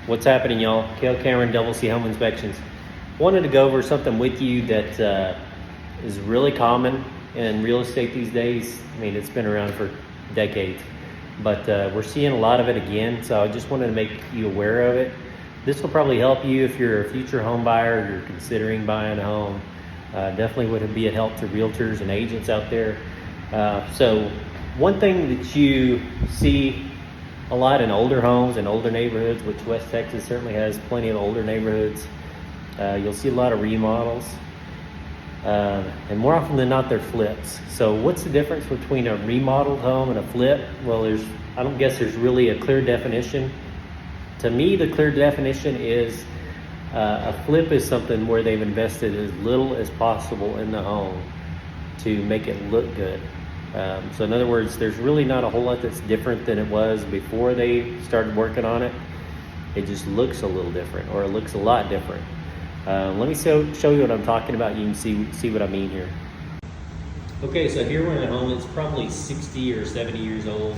What's happening, y'all? Cale Cameron, Double C Home Inspections. Wanted to go over something with you that is really common in real estate these days. I mean, it's been around for decades, but we're seeing a lot of it again. So I just wanted to make you aware of it. This will probably help you if you're a future home buyer or you're considering buying a home. Definitely would be a help to realtors and agents out there. So one thing that you see a lot in older homes and older neighborhoods, which West Texas certainly has plenty of older neighborhoods, you'll see a lot of remodels, and more often than not they're flips. So what's the difference between a remodeled home and a flip? Well, I don't guess there's really a clear definition. To me, the clear definition is a flip is something where they've invested as little as possible in the home to make it look good. So in other words, there's really not a whole lot that's different than it was before they started working on it. It just looks a little different, or it looks a lot different. Let me show you what I'm talking about. You can see what I mean here. Okay, so here we're in a home that's probably 60 or 70 years old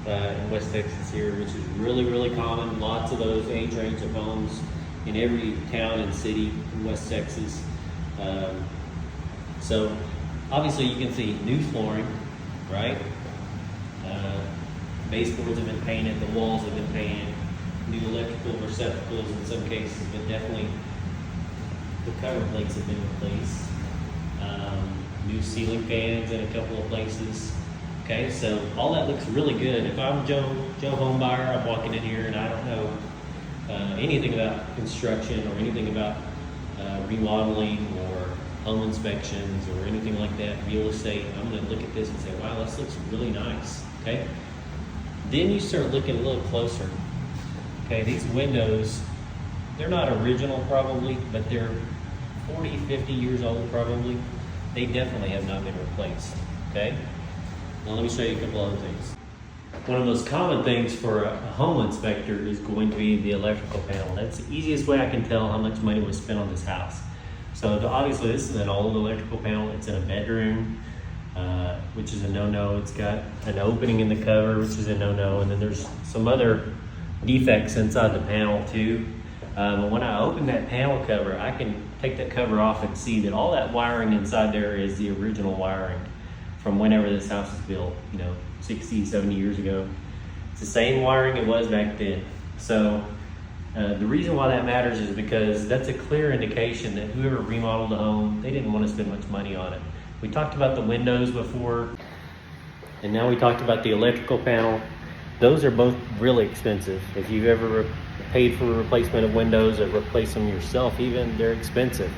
in West Texas here, which is really common. Lots of those age range of homes in every town and city in West Texas. So obviously you can see new flooring, right? Baseboards have been painted, the walls have been painted, new electrical receptacles in some cases, but definitely the cover plates have been replaced. New ceiling fans in a couple of places. Okay, so all that looks really good. If I'm Joe home buyer, I'm walking in here and I don't know anything about construction or anything about remodeling or home inspections or anything like that, real estate, I'm going to look at this and say, wow, this looks really nice. Okay, then you start looking a little closer. Okay, these windows, they're not original probably, but they're 40, 50 years old probably. They definitely have not been replaced. Okay, now let me show you a couple other things. One of the most common things for a home inspector is going to be the electrical panel. That's the easiest way I can tell how much money was spent on this house. So obviously this is an old electrical panel. It's in a bedroom, which is a no-no. It's got an opening in the cover, which is a no-no. And then there's some other defects inside the panel too. But when I open that panel cover, I can take that cover off and see that all that wiring inside there is the original wiring from whenever this house was built, 60, 70 years ago. It's the same wiring it was back then. So the reason why that matters is because that's a clear indication that whoever remodeled the home, they didn't want to spend much money on it. We talked about the windows before, and now we talked about the electrical panel. Those are both really expensive. If you've ever paid for a replacement of windows or replace them yourself even, they're expensive.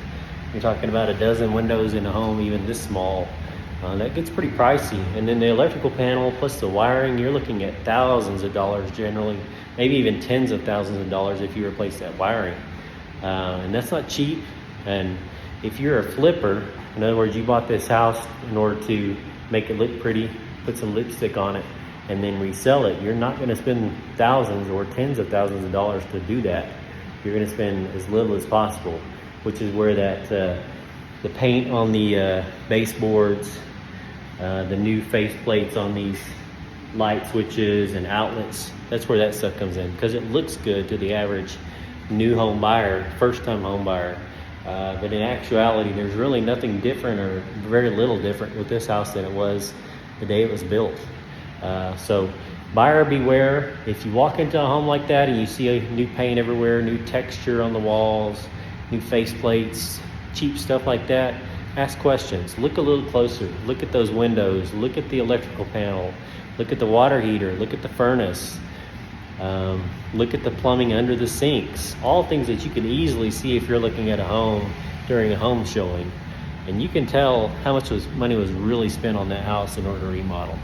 You're talking about a dozen windows in a home, even this small. That gets pretty pricey. And then the electrical panel plus the wiring, you're looking at thousands of dollars generally, maybe even tens of thousands of dollars if you replace that wiring. And that's not cheap. And if you're a flipper, in other words, you bought this house in order to make it look pretty, put some lipstick on it, and then resell it, you're not going to spend thousands or tens of thousands of dollars to do that. You're going to spend as little as possible, which is where that the paint on the baseboards, the new face plates on these light switches and outlets, that's where that stuff comes in, because it looks good to the average new home buyer, first time home buyer. But in actuality, there's really nothing different, or very little different with this house than it was the day it was built. So buyer beware. If you walk into a home like that and you see a new paint everywhere, new texture on the walls, new face plates, cheap stuff like that, ask questions. Look a little closer. Look at those windows. Look at the electrical panel. Look at the water heater. Look at the furnace. Look at the plumbing under the sinks. All things that you can easily see if you're looking at a home during a home showing. And you can tell how much money was really spent on that house in order to remodel.